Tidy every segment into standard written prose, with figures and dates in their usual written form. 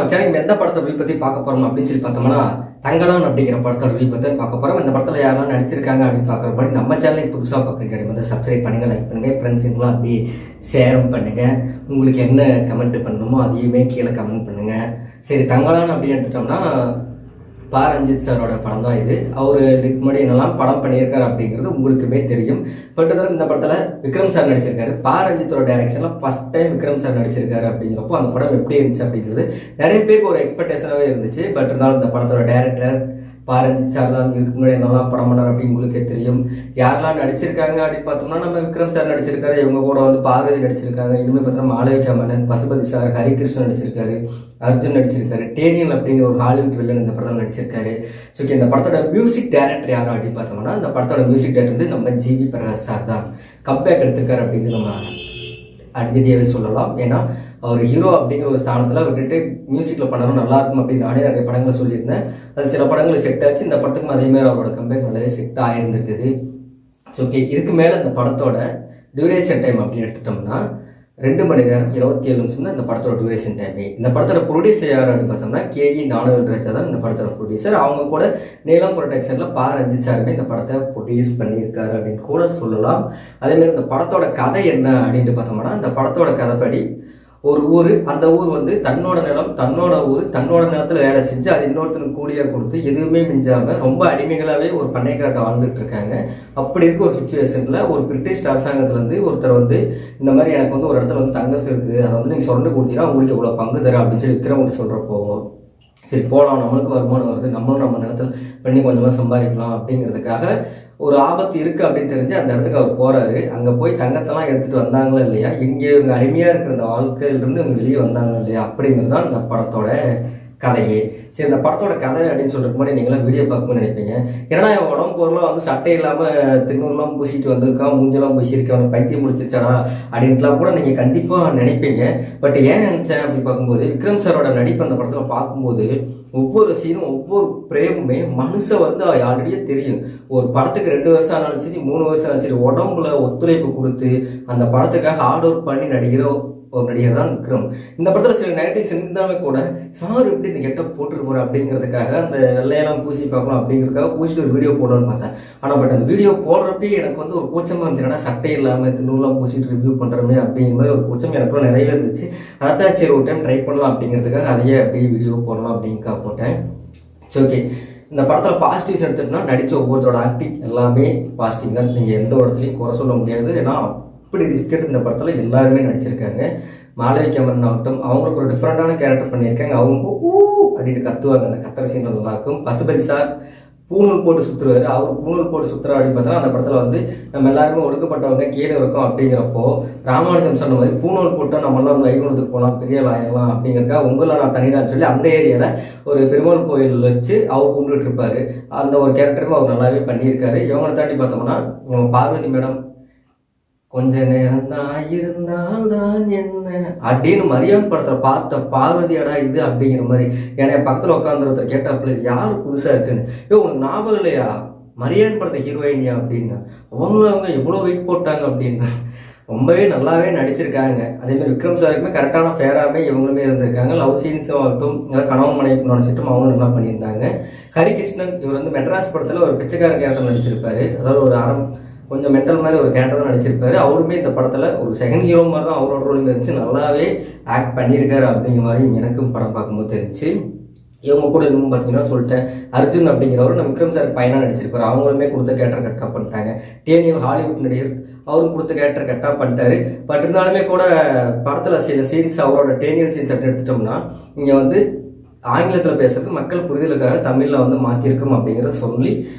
நம்ம சேனல் எந்த படத்தை ரிவ்யூ பற்றி பார்க்க போகிறோம் அப்படின்னு சொல்லி பார்த்தோம்னா தங்கலான் அப்படிங்கிற படத்தோட ரிவ்யூ பற்றி பார்க்க போகிறோம். இந்த படத்தில் யாரெல்லாம் நடிச்சிருக்காங்க அப்படின்னு பார்க்குற மாதிரி நம்ம சேனலுக்கு புதுசாக பார்க்குறீங்க வந்து சப்ஸ்கிரைப் பண்ணுங்கள், லைக் பண்ணுங்கள், ஃப்ரெண்ட்ஸுங்களாம் அப்படி ஷேரும் பண்ணுங்கள். உங்களுக்கு என்ன கமெண்ட் பண்ணணுமோ அதையுமே கீழே கமெண்ட் பண்ணுங்கள். சரி, தங்கலான் அப்படின்னு எடுத்துட்டோம்னா ரஞ்சித் சாரோட படம் தான் இது. அவர் இதுக்கு முன்னாடி என்னெல்லாம் படம் பண்ணியிருக்காரு அப்படிங்கிறது உங்களுக்குமே தெரியும். பட் இந்த படத்தில் விக்ரம் சார் நடிச்சிருக்காரு. ரஞ்சித்தோட டைரக்ஷனில் ஃபர்ஸ்ட் டைம் விக்ரம் சார் நடிச்சிருக்காரு அப்படிங்கிறப்போ அந்த படம் எப்படி இருந்துச்சு அப்படிங்கிறது நிறைய பேருக்கு ஒரு எக்ஸ்பெக்டேஷனாகவே இருந்துச்சு. பட் இருந்தாலும் இந்த படத்தோட டைரக்டர் ரஞ்சித் சார் தான். இதுக்கு முன்னாடி என்னெல்லாம் படம் பண்ணார் அப்படின்னு உங்களுக்கே தெரியும். யாரெல்லாம் நடிச்சிருக்காங்க அப்படின்னு பார்த்தோம்னா நம்ம விக்ரம் சார் நடிச்சிருக்காரு, இவங்க கூட வந்து பார்வதி நடிச்சிருக்காங்க, இனிமேல் பார்த்தோம்னா மாளவிகா மேனன், பசுபதி சார், ஹரிகிருஷ்ணன் நடிச்சிருக்காரு, அர்ஜுன் நடிச்சிருக்காரு, டேனியல் அப்படிங்கிற ஒரு ஹாலிவுட் வில்லன் இந்த படத்தில் நடிச்சிருக்காரு. ஸோ இந்த படத்தோட மியூசிக் டைரக்டர் யாரும் அப்படின்னு பார்த்தோம்னா இந்த படத்தோட மியூசிக் டைரக்டர் வந்து நம்ம ஜிவி பிரகாஷ் சார் தான் கம்பேக் எடுத்திருக்காரு அப்படின்னு நம்ம அடிக்கடியாகவே சொல்லலாம். ஏன்னா அவர் ஹீரோ அப்படிங்கிற ஒரு ஸ்தானத்தில் விட்டுட்டு மியூசிக்கில் பண்ணணும் நல்லா இருக்கும் அப்படின்னு நானே நிறைய படங்களை சொல்லியிருந்தேன். அது சில படங்கள் செட் ஆச்சு. இந்த படத்துக்கும் அதேமாதிரி அவரோட கம்பேக் நல்லாவே செட் ஆகிருந்துருக்குது. ஸோ இதுக்கு மேலே இந்த படத்தோட டியூரேஷன் டைம் அப்படின்னு எடுத்துட்டோம்னா 2 மணி நேரம் 27 நிமிஷம் தான் இந்த படத்தோட டியூரேஷன் டைமே. இந்த படத்தோட ப்ரொடியூசர் யார் அப்படின்னு பார்த்தோம்னா KE ஞானவேல்ராஜா தான் இந்த படத்தோட ப்ரொடியூசர். அவங்க கூட நீலம் ப்ரொடக்ஷனில் ரஞ்சித் சாருமே இந்த படத்தை ப்ரொடியூஸ் பண்ணியிருக்காரு அப்படின்னு கூட சொல்லலாம். அதேமாதிரி இந்த படத்தோட கதை என்ன அப்படின்ட்டு பார்த்தோம்னா இந்த படத்தோட கதைப்படி ஒரு ஊர், அந்த ஊர் வந்து தன்னோட நிலம், தன்னோட ஊர், தன்னோட நிலத்தில் வேலை செஞ்சு அது இன்னொருத்தனுக்கு கூலியாக கொடுத்து எதுவுமே மிஞ்சாமல் ரொம்ப அடிமைகளாகவே ஒரு பண்ணைக்காட்டை வாழ்ந்துட்டு இருக்காங்க. அப்படி இருக்க ஒரு சுச்சுவேஷனில் ஒரு பிரிட்டிஷ் அரசாங்கத்துலேருந்து ஒருத்தர் வந்து இந்த மாதிரி எனக்கு வந்து ஒரு இடத்துல வந்து தங்கஸ் இருக்குது, அதை வந்து நீங்கள் சொரண்டு கொடுத்தீங்கன்னா உங்களுக்கு இவ்வளோ பங்கு தரேன் அப்படின்னு சொல்லி விக்ரம்கிட்ட சொல்கிறப்போ சரி போகலாம், நம்மளுக்கு வருமானம் வருது, நம்மளும் நம்ம நிலத்தில் பண்ணி கொஞ்சமாக சம்பாதிக்கலாம் அப்படிங்கிறதுக்காக ஒரு ஆபத்து இருக்குது அப்படின்னு தெரிஞ்சு அந்த இடத்துக்கு அவர் போகிறாரு. அங்கே போய் தங்கத்தெல்லாம் எடுத்துகிட்டு வந்தாங்களா இல்லையா, இங்கே இவங்க அடிமையாக இருக்கிற அந்த வாழ்க்கையிலிருந்து இவங்க வெளியே வந்தாங்களா இல்லையா அப்படிங்கிறது தான் இந்த படத்தோட கதையே. சரி, இந்த படத்தோட கதை அப்படின்னு சொல்கிற மாதிரி நீங்களாம் வீடியோ பார்க்கணும்னு நினைப்பீங்க. ஏன்னா உடம்பு பொருளாக வந்து சட்டை இல்லாமல் திண்ணூர்லாம் பூசிட்டு வந்திருக்கான், மூஞ்செல்லாம் பூசியிருக்கான், பைத்தியம் முடிச்சிருச்சாடா அப்படின்ட்டுலாம் கூட நீங்கள் கண்டிப்பாக நினைப்பீங்க. பட் ஏன் நினச்சேன் அப்படி பார்க்கும்போது விக்ரம் சாரோட நடிப்பு அந்த படத்தில் பார்க்கும்போது ஒவ்வொரு சீனும் ஒவ்வொரு பிரேமுமே மனுஷன் வந்து ஆல்ரெடியே தெரியும். ஒரு படத்துக்கு 2 வருஷம் ஆனாலும் சரி 3 வருஷம் ஆனாலும் சரி உடம்புல ஒத்துழைப்பு கொடுத்து அந்த படத்துக்காக ஹார்ட் ஒர்க் பண்ணி நடிக்கிற ஒரு நடிகர் தான் விக்ரம். இந்த படத்தில் சில நெகட்டிவ்ஸ் இருந்தாலும் கூட சார் எப்படி இந்த கெட்டப் போட்டுட்டு போகிறேன் அப்படிங்கிறதுக்காக அந்த வெள்ளையெல்லாம் பூசி பார்க்கலாம் அப்படிங்கிறதுக்காக பூசிட்டு ஒரு வீடியோ போடணும்னு பார்த்தேன். ஆனால் பட் அந்த வீடியோ போடுறப்பே எனக்கு வந்து ஒரு கூச்சமாக இருந்துச்சுன்னா சட்டை இல்லாமல் தின்னூர்லாம் பூசிட்டு ரிவ்யூ பண்ணுறோமே அப்படிங்கிற மாதிரி ஒரு கூச்சம் எனக்குள்ள நிறையவே இருந்துச்சு. அதான் சரி ஒரு டைம் ட்ரை பண்ணலாம் அப்படிங்கிறதுக்காக அதையே அப்படியே வீடியோ போடலாம் அப்படிங்கிறதுக்காக போட்டேன். சரி, ஓகே. இந்த படத்தில் பாசிட்டிவ்ஸ் எடுத்துகிட்டோம்னா நடித்த ஒவ்வொருத்தரோட ஆக்டிங் எல்லாமே பாசிட்டிவ் தான். நீங்கள் எந்த இடத்துலையும் குறை சொல்ல முடியாது. ஏன்னா அப்படி ரிஸ்கெட் இந்த படத்தில் எல்லாருமே நடிச்சிருக்காங்க. மாளவிகா மேனன் ஆகட்டும், அவங்களுக்கு ஒரு டிஃப்ரெண்டான கேரக்டர் பண்ணியிருக்காங்க. அவங்க அப்படின்னு கத்துவாங்க, அந்த கத்துற சீன் நல்லாயிருக்கும். பசுபதி சார் பூணூல் போட்டு சுற்றுவார். அவர் பூணூல் போட்டு சுற்றுறா அப்படின்னு பார்த்தா அந்த படத்தில் வந்து நம்ம எல்லாருமே ஒடுக்கப்பட்டவங்க கீழே இருக்கோம் அப்படிங்கிறப்போ ராமானுஜம் சொன்ன மாதிரி பூணூல் போட்டால் நம்மளாம் வந்து வைகுண்டத்துக்கு போகலாம், பெரிய ஆயிடலாம் அப்படிங்கிறதுக்காக உங்களை நான் தனியான்னு சொல்லி அந்த ஏரியாவில் ஒரு பெருமாள் கோயில் வச்சு அவர் கும்பிட்டு இருப்பார். அந்த ஒரு கேரக்டருமே அவர் நல்லாவே பண்ணியிருக்காரு. இவங்களை தாண்டி பார்த்தோம்னா பார்வதி மேடம் கொஞ்ச நேரம் தான் இருந்தால் தான் என்ன அப்படின்னு மரியாதை படத்தில் பார்த்த பார்வதியடா இது அப்படிங்கிற மாதிரி. ஏன்னா என் பக்கத்தில் உட்காந்து ஒருத்தர் கேட்டாப்புல இது யார் புதுசாக இருக்குன்னு, உனக்கு ஞாபகம் இல்லையா மரியாதை படத்தை ஹீரோயினியா அப்படின்னு. அவங்க எவ்வளோ வெயிட் போட்டாங்க அப்படின்னு ரொம்பவே நல்லாவே நடிச்சிருக்காங்க. அதேமாதிரி விக்ரம் சாருக்குமே கரெக்டான ஃபேராகவே இவங்களுமே இருந்திருக்காங்க. லவ் சீன்ஸும் ஆகட்டும், கணவன் மனைவி நடிச்சிட்டும் அவங்களும் நல்லா பண்ணியிருந்தாங்க. ஹரிகிருஷ்ணன் இவர் வந்து மெட்ராஸ் படத்தில் ஒரு பிச்சைக்கார கேரக்டர் நடிச்சிருப்பாரு. அதாவது ஒரு கொஞ்சம் மென்டல் மாதிரி ஒரு கேரக்டர் தான் நடிச்சிருப்பாரு. அவருமே இந்த படத்தில் ஒரு செகண்ட் ஹீரோ மாதிரி தான் அவரோட ரோலும் இருந்துச்சு, நல்லாவே ஆக்ட் பண்ணியிருக்காரு அப்படிங்கிற மாதிரி எனக்கும் படம் பார்க்கும்போது தெரிஞ்சு. இவங்க கூட இன்னும் பார்த்தீங்கன்னா சொல்லிட்டேன், அர்ஜுன் அப்படிங்கிறவர் நம்ம விக்ரம் சார் பையனாக நடிச்சிருப்பாரு. அவங்களுமே கொடுத்த கேரக்டர் கரெக்டாக பண்ணிட்டாங்க. டேனியல் ஹாலிவுட் நடிகர், அவரும் கொடுத்த கேரக்டர் கரெக்டாக பண்ணிட்டாரு. பட் இருந்தாலுமே கூட படத்தில் சில சீன்ஸ் அவரோட டேனியல் சீன்ஸ் அப்படின்னு எடுத்துட்டோம்னா இங்கே வந்து ஆங்கிலத்தில் பேசுறது மக்கள் புரிதலுக்காக தமிழில் வந்து மாற்றிருக்கும் அப்படிங்கிறத சொல்லி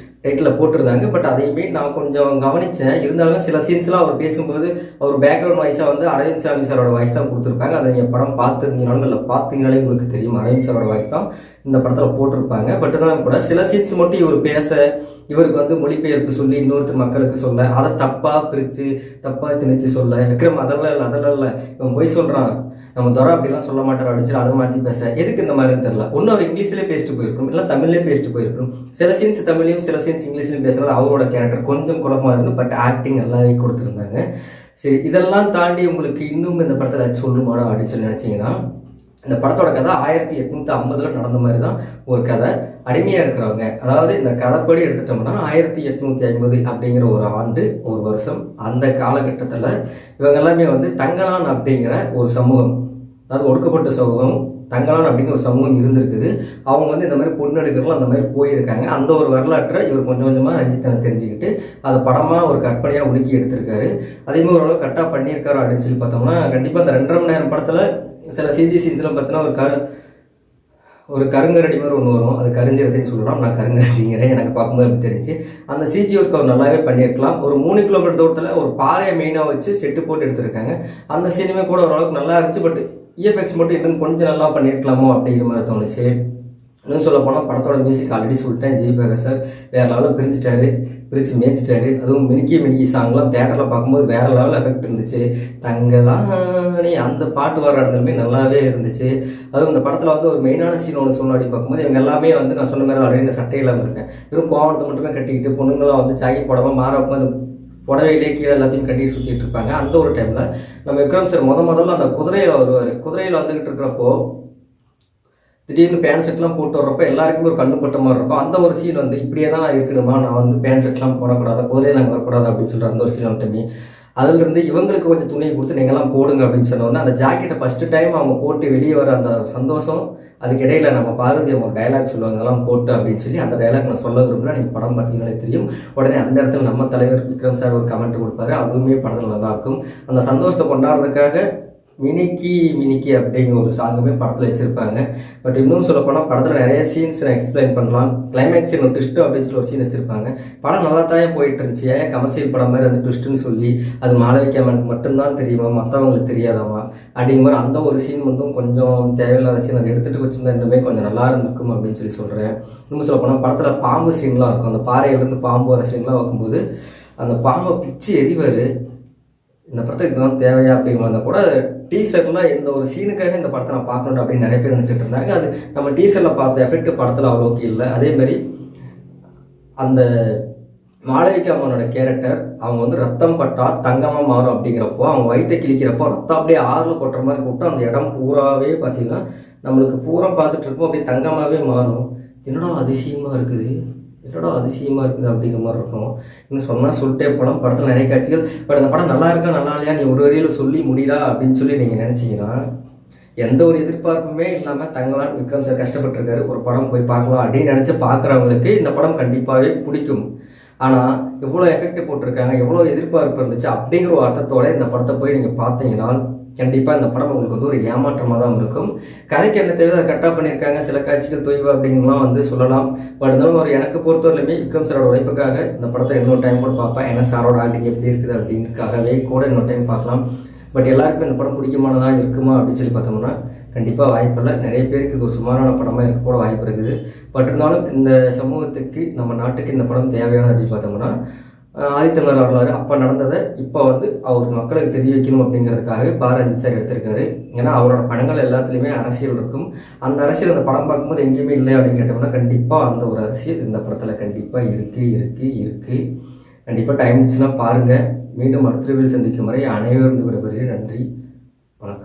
டைட்டில் போட்டிருந்தாங்க. பட் அதையுமே நான் கொஞ்சம் கவனித்தேன். இருந்தாலும் சில சீன்ஸ்லாம் அவர் பேசும்போது அவர் பேக்ரவுண்ட் வாய்ஸாக வந்து அரவிந்த் சாமி சாரோட வாய்ஸ் தான் கொடுத்துருப்பாங்க. அதை நீங்கள் படம் பார்த்துருந்தீங்கனாலும் இல்லை பார்த்தீங்கனாலே உங்களுக்கு தெரியும், அரவிந்த் சாரோட வாய்ஸ் தான் இந்த படத்தில் போட்டிருப்பாங்க. பட் இருந்தாலும் கூட சில சீன்ஸ் மட்டும் இவர் பேச இவருக்கு வந்து மொழிபெயர்ப்பு சொல்லி இன்னொருத்தர் மக்களுக்கு சொல்ல அதை தப்பாக பிரித்து தப்பாக திணிச்சு சொல்ல விக்ரம் அதெல்லாம் இல்லை இவன் போய் சொல்கிறான், நம்ம துறை அப்படிலாம் சொல்ல மாட்டார் அப்படின்னு அதை மாற்றி பேச எதுக்கு இந்த மாதிரி தெரியல. ஒன்று அவர் இங்கிலீஷ்லேயே பேசிட்டு போயிருக்கணும், இல்லை தமிழ்லேயே பேசிட்டு போயிருக்கணும். சில சீன்ஸ் தமிழ்லையும் சில சீன்ஸ் இங்கிலீஷ்லையும் பேசுறது அவரோட கேரக்டர் கொஞ்சம் குழப்பமாக இருந்து. பட் ஆக்டிங் நல்லாவே கொடுத்துருந்தாங்க. சரி, இதெல்லாம் தாண்டி உங்களுக்கு இன்னும் இந்த படத்தில் சொல்லணுமாடா அப்படின்னு சொல்லி நினச்சிங்கன்னா இந்த படத்தோட கதை 1850 நடந்த மாதிரி தான் ஒரு கதை. அடிமையாக இருக்கிறவங்க, அதாவது இந்த கதைப்படி எடுத்துட்டோம்னா 1850 அப்படிங்கிற ஒரு ஆண்டு, ஒரு வருஷம், அந்த காலகட்டத்தில் இவங்க எல்லாமே வந்து தங்கலான் அப்படிங்கிற ஒரு சமூகம், அதாவது ஒடுக்கப்பட்ட சமூகம், தங்கலான் அப்படிங்கிற ஒரு சமூகம் இருந்திருக்குது. அவங்க வந்து இந்த மாதிரி பொண்ணு எடுக்கிறதுலாம் அந்த மாதிரி போயிருக்காங்க. அந்த ஒரு வரலாற்றை இவர் கொஞ்சம் கொஞ்சமாக ரஞ்சித்தனை தெரிஞ்சுக்கிட்டு அதை படமாக ஒரு கற்பனையாக உலுக்கி எடுத்திருக்காரு. அதே மாதிரி ஓரளவு கரெக்டாக பண்ணியிருக்காரு அப்படின்னு சொல்லி பார்த்தோம்னா, கண்டிப்பாக அந்த 2.5 மணி நேரம் படத்தில் சில சிஜி சீன்ஸ்லாம் பார்த்தீங்கன்னா ஒரு கருங்கரடி மாதிரி ஒன்று வரும். அது கரிஞ்சிரத்தின்னு சொல்லலாம், நான் கருங்கரடிங்கிறேன், எனக்கு பார்க்கும்போது அப்படி தெரிஞ்சு. அந்த சிஜி ஒர்க் அவர் நல்லாவே பண்ணியிருக்கலாம். ஒரு 3 கிலோமீட்டர் தூரத்தில் ஒரு பாறையை மெயினாக வச்சு செட்டு போட்டு எடுத்திருக்காங்க. அந்த சினிமே கூட ஓரளவுக்கு நல்லா இருந்துச்சு. பட் இஎஃப்எக்ஸ் மட்டும் இன்னும் கொஞ்சம் நல்லா பண்ணியிருக்கலாமோ அப்படிங்கிற மாதிரி தோணுச்சு. இன்னும் சொல்ல போனால் படத்தோட மியூசிக் ஆல்ரெடி சொல்லிட்டேன், ஜி பிரகாஷ் வேறு லெவலில் பிரித்து மேய்ச்சிட்டாரு. அதுவும் மினிக்கி சாங்லாம் தேட்டரில் பார்க்கும்போது வேறு லெவலில் எஃபெக்ட் இருந்துச்சு. தங்கலானி அந்த பாட்டு வர இடத்துலையுமே நல்லாவே இருந்துச்சு. அதுவும் இந்த படத்தில் வந்து ஒரு மெயினான சீன் ஒன்று சொல்லணும் அப்படின்னு பார்க்கும்போது இவங்க எல்லாமே வந்து நான் சொன்ன மாதிரி ஆல்ரெடி இந்த சட்டையெல்லாம் இருக்கேன், வெறும் கோவணத்தை மட்டுமே கட்டிக்கிட்டு பொண்ணுங்களாம் வந்து சாக்கி போடாமல் மாறப்போ அந்த புடவையிலே கீழே எல்லாத்தையும் கட்டிட்டு சுற்றிட்டு இருப்பாங்க. அந்த ஒரு டைமில் நம்ம விக்ரம் சார் முதல்ல அந்த குதிரையில் வருவார். குதிரையில் வந்துக்கிட்டு இருக்கிறப்போ திடீர்னு பேண்ட் செட்லாம் போட்டு வர்றப்போ எல்லாருக்குமே ஒரு கண்ணுப்பட்ட மாதிரி இருக்கும். அந்த ஒரு சீன் வந்து இப்படியே தான் நான் இருக்கணுமா, நான் வந்து பேண்ட் செட்லாம் போடக்கூடாது, குதிரையில் நாங்கள் வரக்கூடாது அப்படின்னு சொல்கிற அந்த ஒரு சீன் வந்துட்டுமே அதுலேருந்து இவங்களுக்கு கொஞ்சம் துணியை கொடுத்து நீங்கள்லாம் போடுங்க அப்படின்னு சொன்னோன்னே அந்த ஜாக்கெட்டை ஃபஸ்ட்டு டைம் அவங்க போட்டு வெளியே வர அந்த சந்தோஷம், அதுக்கு இடையில நம்ம பார்வதி அவங்க டைலாக் சொல்லுவாங்க அதெல்லாம் போட்டு அப்படின்னு சொல்லி அந்த டைலாக் நான் சொல்ல விரும்பல. நீங்கள் படம் பார்த்தீங்கன்னாலே தெரியும். உடனே அந்த இடத்துல நம்ம தலைவர் விக்ரம் சார் ஒரு கமெண்ட் கொடுப்பாரு, அதுவுமே படத்தில் நல்லாயிருக்கும். அந்த சந்தோஷத்தை கொண்டாடுறதுக்காக மினிக்கி அப்படிங்கிற ஒரு சாங்குமே படத்தில் வச்சுருப்பாங்க. பட் இன்னும் சொல்லப்போனால் படத்தில் நிறைய சீன்ஸ் நான் எக்ஸ்பிளைன் பண்ணலாம். கிளைமேக்ஸ் ஒரு ட்விஸ்ட்டு அப்படின்னு சொல்லி ஒரு சீன் வச்சுருப்பாங்க. படம் நல்லா தான் போயிட்டு இருந்துச்சு. ஏன் கமர்ஷியல் படம் மாதிரி அந்த ட்விஸ்ட்டுன்னு சொல்லி அது மாளவிகாமனுக்கு மட்டும்தான் தெரியுமா, மற்றவங்களுக்கு தெரியாதாமா அப்படிங்கிற மாதிரி அந்த ஒரு சீன் மட்டும் கொஞ்சம் தேவையில்லாத சீன் அதை எடுத்துகிட்டு வச்சுருந்தா இன்னுமே கொஞ்சம் நல்லா இருந்திருக்கும் அப்படின்னு சொல்லி சொல்கிறேன். இன்னும் சொல்லப்போனால் படத்தில் பாம்பு சீன்லாம் இருக்கும். அந்த பாறையிலேருந்து பாம்பு வர சீன்லாம் வைக்கும்போது அந்த பாம்பை பிச்சு எரிவார். இந்த படத்துக்கு இதெல்லாம் தேவையா அப்படிங்கிற கூட டீசரில் இந்த ஒரு சீனுக்காக இந்த படத்தை நான் பார்க்கணும் அப்படின்னு நிறைய பேர் நினச்சிட்டு இருந்தாங்க. அது நம்ம டீசரில் பார்த்த எஃபெக்ட் படத்தில் அவ்வளோக்கு இல்லை. அதேமாரி அந்த மாளவிகா அம்மனோட கேரக்டர் அவங்க வந்து ரத்தம் பட்டா தங்கமாக மாறும் அப்படிங்கிறப்போ அவங்க வயிற்றை கிழிக்கிறப்போ ரத்தம் அப்படியே ஆறில் கொட்டுற மாதிரி கூப்பிட்டு அந்த இடம் பூராவே பார்த்தீங்கன்னா நம்மளுக்கு பூரா பார்த்துட்டு இருப்போம், அப்படியே தங்கமாகவே மாறும். என்னடா அதிசயமாக இருக்குது அப்படிங்கிற மாதிரி இருக்கும். இன்னும் சொன்னால் சொல்லிட்டே போனால் படத்தில் நிறைய காட்சிகள். பட் அந்த படம் நல்லா இருக்கா நல்லா இல்லையா நீ ஒரு வரியில் சொல்லி முடியலா அப்படின்னு சொல்லி நீங்கள் நினச்சிங்கன்னா எந்த ஒரு எதிர்பார்ப்புமே இல்லாமல் தங்கலான் விக்ரம் சார் கஷ்டப்பட்டுருக்காரு, ஒரு படம் போய் பார்க்கலாம் அப்படின்னு நினச்சி பார்க்குறவங்களுக்கு இந்த படம் கண்டிப்பாகவே பிடிக்கும். ஆனால் எவ்வளோ எஃபெக்ட் போட்டிருக்காங்க, எவ்வளோ எதிர்பார்ப்பு இருந்துச்சு அப்படிங்கிற ஒரு அர்த்தத்தோட இந்த படத்தை போய் நீங்கள் பார்த்தீங்கன்னா கண்டிப்பாக இந்த படம் உங்களுக்கு வந்து ஒரு ஏமாற்றமாக தான் இருக்கும். கதைக்கு என்ன தேவை அதை கரெக்டாக பண்ணியிருக்காங்க. சில காட்சிகள் தொய்வு அப்படிங்கலாம் வந்து சொல்லலாம். பட் இருந்தாலும் ஒரு எனக்கு பொறுத்தவரையிலுமே விக்ரம் சாரோட உழைப்புக்காக இந்த படத்தை இன்னொரு டைம் கூட பார்ப்பேன். ஏன்னா சாரோட ஆக்டிங் எப்படி இருக்குது அப்படின்றதுக்காகவே கூட இன்னொரு டைம் பார்க்கலாம். பட் எல்லாருக்குமே இந்த படம் பிடிக்குமானதாக இருக்குமா அப்படின்னு சொல்லி பார்த்தோம்னா கண்டிப்பாக வாய்ப்பில்லை. நிறைய பேருக்கு இது ஒரு சுமாரான படமாக இருக்க கூட வாய்ப்பு இருக்குது. பட் இருந்தாலும் இந்த சமூகத்துக்கு நம்ம நாட்டுக்கு இந்த படம் தேவையான அப்படின்னு பார்த்தோம்னா ஆதித்தமிழர் வரலாறு அப்போ நடந்ததை இப்போ வந்து அவர் மக்களுக்கு தெரிய வைக்கணும் அப்படிங்கிறதுக்காகவே ரஞ்சித் சார் எடுத்திருக்காரு. ஏன்னா அவரோட படங்கள் எல்லாத்துலேயுமே அரசியல் இருக்கும். அந்த அரசியல் அந்த படம் பார்க்கும்போது எங்கேயுமே இல்லை அப்படின்னு கேட்டோம்னா கண்டிப்பாக அந்த ஒரு அரசியல் இந்த படத்தில் கண்டிப்பாக இருக்குது. கண்டிப்பாக டைம் இருந்துச்சுன்னா பாருங்கள். மீண்டும் அடுத்த வீடியோவில் சந்திக்கும் வரை அனைவரும் விடைபெறுகிறேன். நன்றி, வணக்கம்.